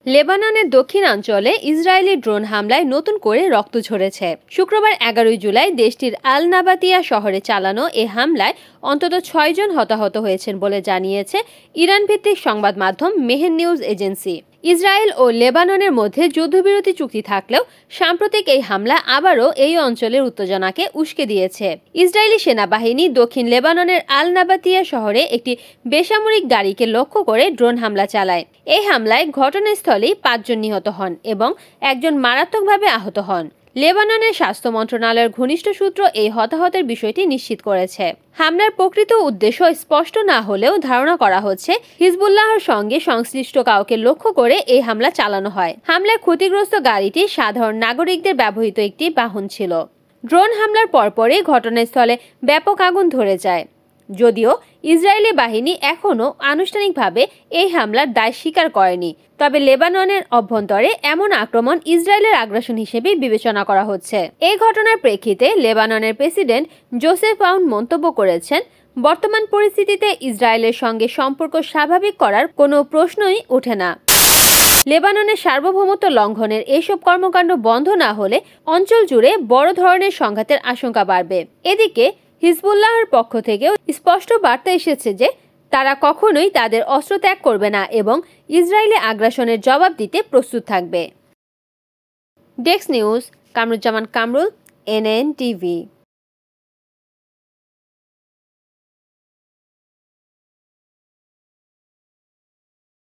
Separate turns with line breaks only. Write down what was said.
লেবাননের দক্ষিণাঞ্চলে Israeli drone হামলায় নতুন করে রক্ত ঝরেছে। শুক্রবার 11 জুলাই দেশটির আল নাবাতিয়া শহরে চালানো এ হামলায় অন্তত 6 জন হতাহত হয়েছেন বলে জানিয়েছে ইরান ভিত্তিক সংবাদ মাধ্যম মেহের নিউজ এজেন্সি। ইসরায়েল ও লেবাননের মধ্যে যুদ্ধবিরতি চুক্তি থাকলেও সাম্প্রতিক এই হামলা আবারও এই অঞ্চলের উত্তেজনাকে উস্কে দিয়েছে। ইসরায়েলি সেনাবাহিনী দক্ষিণ লেবাননের আল নাবাতিয়া শহরে একটি বেসামরিক গাড়িকে লক্ষ্য করে ড্রোন হামলা চালায়। এই হামলায় ঘটনাস্থলেই 5 জন নিহত হন এবং একজন মারাত্মকভাবে আহত হন। লেবাননের স্বাস্থ্য মন্ত্রণালয়ের ঘনিষ্ঠ সূত্র এই হতাহতের বিষয়টি নিশ্চিত করেছে। হামলার প্রকৃত উদ্দেশ্য স্পষ্ট না হলেও ধারণা করা হচ্ছে হিজবুল্লাহর সঙ্গে সংশ্লিষ্ট কাউকে লক্ষ্য করে এই হামলা চালানো হয়। হামলায় ক্ষতিগ্রস্ত গাড়িটি সাধারণ নাগরিকদের ব্যবহৃত একটি বাহন ছিল। ড্রোন হামলার পরপরই ঘটনাস্থলে ব্যাপক আগুন ধরে যায়। যদিও ইসরায়েলি বাহিনী এখনও আনুষ্ঠানিকভাবে এই হামলার দায় স্বীকার করেনি, তবে লেবাননের অভ্যন্তরে এমন আক্রমণ ইসরায়েলের আগ্রাসন হিসেবে বিবেচনা করা হচ্ছে। এই ঘটনার প্রেক্ষিতে লেবাননের প্রেসিডেন্ট জোসেফ আউন মন্তব্য করেছেন, বর্তমান পরিস্থিতিতে ইসরায়েলের সঙ্গে সম্পর্ক স্বাভাবিক করার কোনো প্রশ্নই ওঠে না। লেবাননের সার্বভৌমত্ব লঙ্ঘনের এসব কর্মকাণ্ড বন্ধ না হলে অঞ্চল জুড়ে বড় ধরনের সংঘাতের আশঙ্কা বাড়বে। এদিকে হিজবুল্লাহর পক্ষ থেকেও স্পষ্ট বার্তা এসেছে যে তারা কখনোই তাদের অস্ত্র ত্যাগ করবে না এবং ইসরায়েলি আগ্রাসনের জবাব দিতে প্রস্তুত থাকবে। Desk news, Kamruzzaman Kamrul, NN TV।